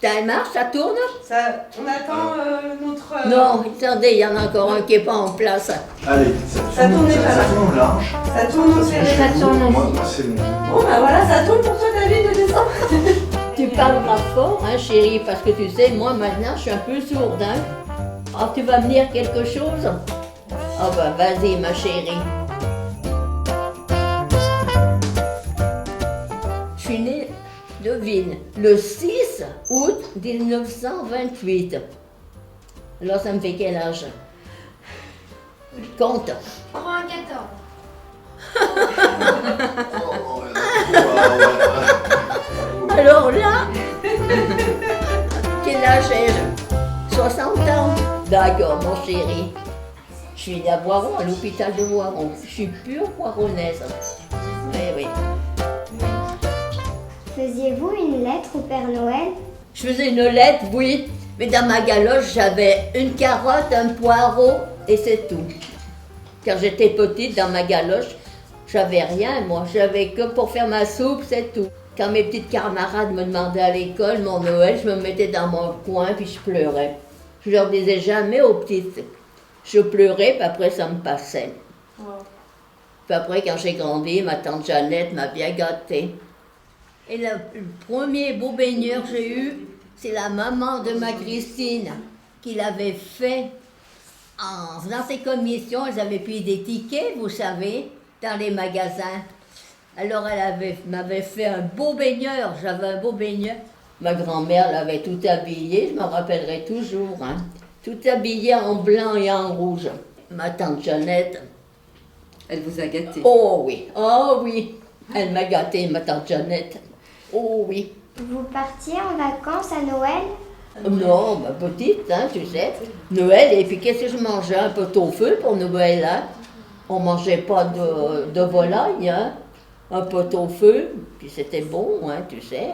Ça marche, ça tourne? On attend notre... Non, attendez, il y en a encore un qui n'est pas en place. Allez, Ça tourne pas là. ça tourne large. Ça tourne au serré. Ça tourne. Moi, c'est bon. Bon, bah voilà, ça tourne pour toi, David, de descendre. Tu parleras fort, hein, chérie, parce que tu sais, moi maintenant, je suis un peu sourde, hein. Ah, tu vas me dire quelque chose? Ah bah, vas-y, ma chérie. Je suis née, devine, le 6 août 1928. Alors, ça me fait quel âge? Compte. 94. Alors là, quel âge ai-je? 60 ans. D'accord, mon chéri. Je suis née à Voiron, à l'hôpital de Voiron. Je suis pure voironnaise. Oui, oui. Faisiez-vous une lettre au Père Noël? Je faisais une lettre, oui, mais dans ma galoche, j'avais une carotte, un poireau, et c'est tout. Quand j'étais petite, dans ma galoche, j'avais rien, moi. J'avais que pour faire ma soupe, c'est tout. Quand mes petites camarades me demandaient à l'école mon Noël, je me mettais dans mon coin, puis je pleurais. Je leur disais jamais aux petites. Je pleurais, puis après, ça me passait. Wow. Puis après, quand j'ai grandi, ma tante Jeannette m'a bien gâtée. Et le premier beau baigneur que j'ai eu, c'est la maman de ma Christine, qui l'avait fait en faisant ses commissions. Elles avaient pris des tickets, vous savez, dans les magasins. Alors m'avait fait un beau baigneur, j'avais un beau baigneur. Ma grand-mère l'avait tout habillé, je m'en rappellerai toujours, hein. Tout habillé en blanc et en rouge. Ma tante Jeannette. Elle vous a gâté. Oh oui, elle m'a gâtée, ma tante Jeannette. Oh oui. Vous partiez en vacances à Noël? Non, ma petite, hein, tu sais. Noël, et puis qu'est-ce que je mangeais? Un peu au feu pour Noël, hein. On mangeait pas de volaille, hein. Un pot au feu, puis c'était bon, hein, tu sais.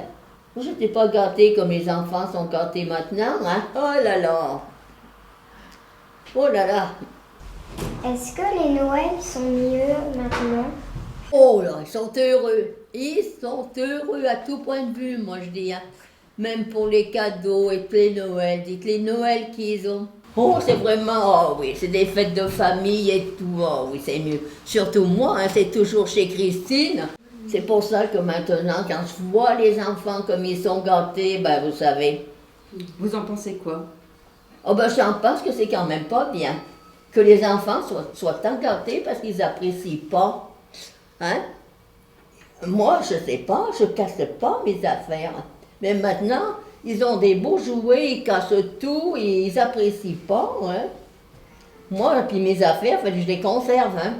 Moi, j'étais pas gâtée comme les enfants sont gâtés maintenant, hein. Oh là là. Oh là là. Est-ce que les Noëls sont mieux maintenant? Oh là, ils sont heureux. Ils sont heureux à tout point de vue, moi je dis, hein. Même pour les cadeaux et les Noëls. Dites les Noëls qu'ils ont. Oh, c'est vraiment, oh oui, c'est des fêtes de famille et tout. Oh oui, c'est mieux. Surtout moi, hein, c'est toujours chez Christine. C'est pour ça que maintenant, quand je vois les enfants comme ils sont gâtés, ben vous savez. Vous en pensez quoi? Oh ben j'en pense que c'est quand même pas bien. Que les enfants soient tant gâtés parce qu'ils apprécient pas. Hein? Moi, je sais pas, je casse pas mes affaires. Mais maintenant, ils ont des beaux jouets, ils cassent tout, et ils apprécient pas, hein. Moi, puis mes affaires, je les conserve, hein.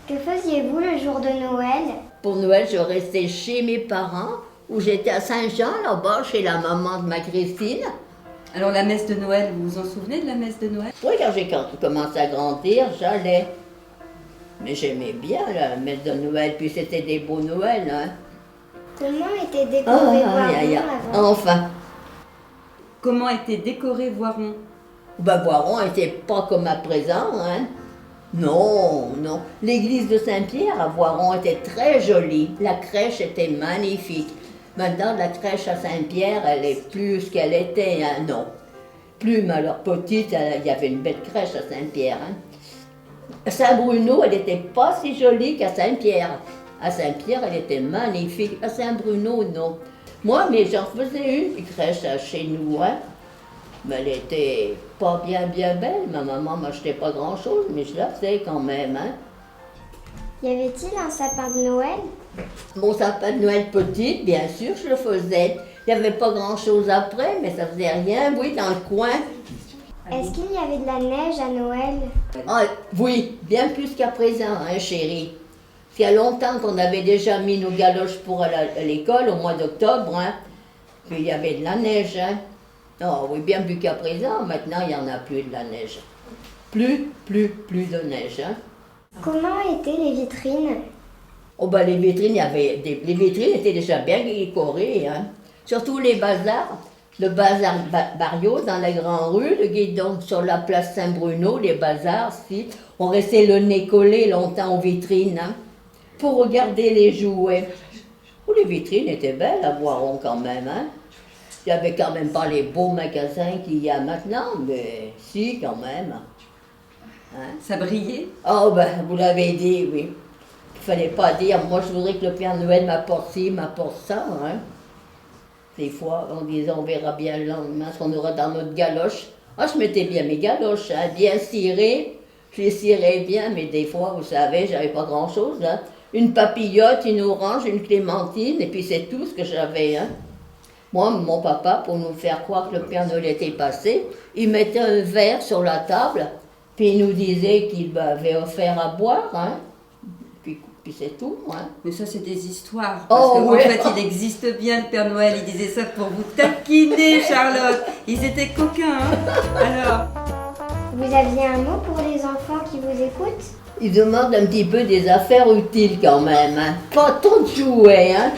Que faisiez-vous le jour de Noël? Pour Noël, je restais chez mes parents, où j'étais à Saint-Jean, là-bas, chez la maman de ma Christine. Alors la messe de Noël, vous vous en souvenez de la messe de Noël? Oui, quand j'ai commencé à grandir, j'allais. Mais j'aimais bien la messe de Noël, puis c'était des beaux Noëls, hein. Comment était décoré Voiron avant? Enfin. Comment était décoré Voiron? Ben, Voiron n'était pas comme à présent, hein. Non, non. L'église de Saint-Pierre à Voiron était très jolie. La crèche était magnifique. Maintenant, la crèche à Saint-Pierre, elle est plus ce qu'elle était, hein. Non. Plus, mais alors petite, il y avait une belle crèche à Saint-Pierre, hein. À Saint-Bruno, elle n'était pas si jolie qu'à Saint-Pierre. À Saint-Pierre, elle était magnifique. À Saint-Bruno, non. Moi, mais j'en faisais une crèche chez nous, hein. Mais elle était pas bien belle. Ma maman m'achetait pas grand-chose, mais je la faisais quand même, hein. Y avait-il un sapin de Noël? Mon sapin de Noël petit, bien sûr, je le faisais. Il n'y avait pas grand-chose après, mais ça faisait rien, oui, dans le coin. Est-ce qu'il y avait de la neige à Noël? Ah, oui, bien plus qu'à présent, hein, chérie. Il y a longtemps qu'on avait déjà mis nos galoches pour aller à l'école, au mois d'octobre, hein. Puis il y avait de la neige, hein. Oh oui, bien plus qu'à présent. Maintenant, il n'y en a plus de la neige. Plus de neige, hein. Comment étaient les vitrines? Oh ben les vitrines, les vitrines étaient déjà bien décorées, hein. Surtout les bazars. Le bazar Barrios dans la grande rue, le guidon sur la place Saint-Bruno, les bazars, si. On restait le nez collé longtemps aux vitrines, hein, pour regarder les jouets. Oh, les vitrines étaient belles à Voiron quand même, hein. Il n'y avait quand même pas les beaux magasins qu'il y a maintenant, mais si, quand même. Hein? Ça brillait? Oh, ben, vous l'avez dit, oui. Il fallait pas dire, moi je voudrais que le Père Noël m'apporte ci, m'apporte ça, hein. Des fois, on disait, on verra bien le lendemain ce qu'on aura dans notre galoche. Ah, je mettais bien mes galoches, hein, bien cirées. Je les cirais bien, mais des fois, vous savez, j'avais pas grand-chose, hein. Une papillote, une orange, une clémentine, et puis c'est tout ce que j'avais, hein. Moi, mon papa, pour nous faire croire que le Père Noël était passé, il mettait un verre sur la table, puis il nous disait qu'il m'avait offert à boire, hein. Puis c'est tout, hein. Mais ça, c'est des histoires. Parce Oh, qu'en oui. fait, il existe bien le Père Noël. Il disait ça pour vous taquiner, Charlotte. Ils étaient coquins, hein. Alors, Vous aviez un mot pour les enfants qui vous écoutent? Il demande un petit peu des affaires utiles quand même, hein. Pas trop de jouets, hein.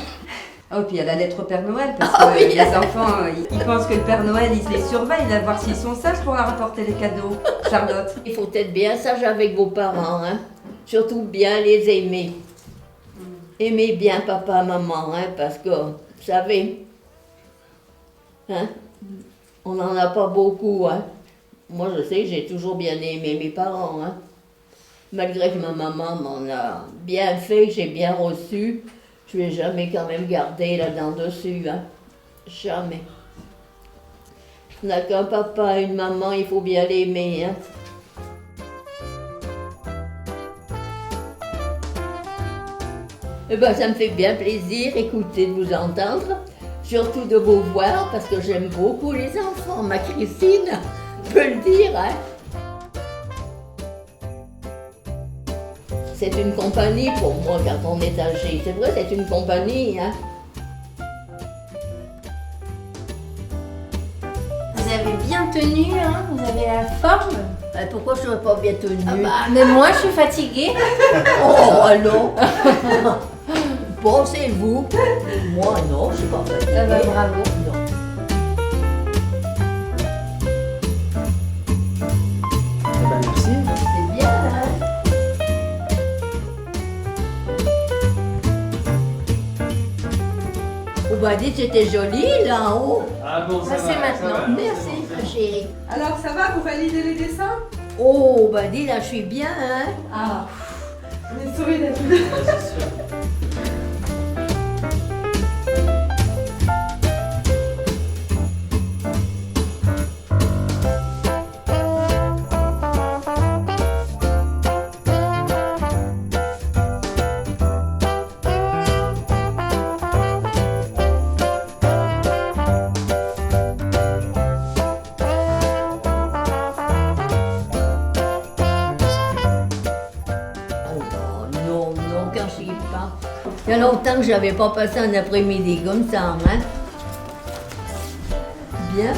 oh, puis il y a la lettre au Père Noël, parce Ah que oui. les enfants, ils pensent que le Père Noël, il les surveille, là, voir s'ils sont sages pour leur apporter les cadeaux. Charlotte. Il faut être bien sage avec vos parents, hein. Surtout bien les aimer. Aimez bien papa, maman, hein, parce que, vous savez, hein, on n'en a pas beaucoup, hein. Moi, je sais que j'ai toujours bien aimé mes parents, hein. Malgré que ma maman m'en a bien fait, que j'ai bien reçu, je ne l'ai jamais quand même gardé là-dedans dessus, hein. Jamais. On n'a qu'un papa et une maman, il faut bien l'aimer, hein. Eh ben, ça me fait bien plaisir, écouter de vous entendre, surtout de vous voir, parce que j'aime beaucoup les enfants. Ma Christine peut le dire, hein. C'est une compagnie pour moi quand on est âgé. C'est vrai, c'est une compagnie, hein. Vous avez bien tenu, hein, vous avez la forme. Pourquoi je ne serais pas bien tenue? Ah bah, mais moi, je suis fatiguée. Oh, allô. Pensez-vous? Moi, non, je ne suis pas fatiguée. Ah bah, bravo. Non. Eh ben, merci. C'est bien, hein. On m'a dit que c'était joli, là en haut. Ah bon, Ça, c'est maintenant. Merci, ma chérie. Alors ça va, vous validez les dessins? Oh, bah dis, là, je suis bien, hein. Ah, on est sauvés David. c'est sûr. Oh, non, non, quand je y pense. Il y a longtemps que je n'avais pas passé un après-midi comme ça, hein. Bien.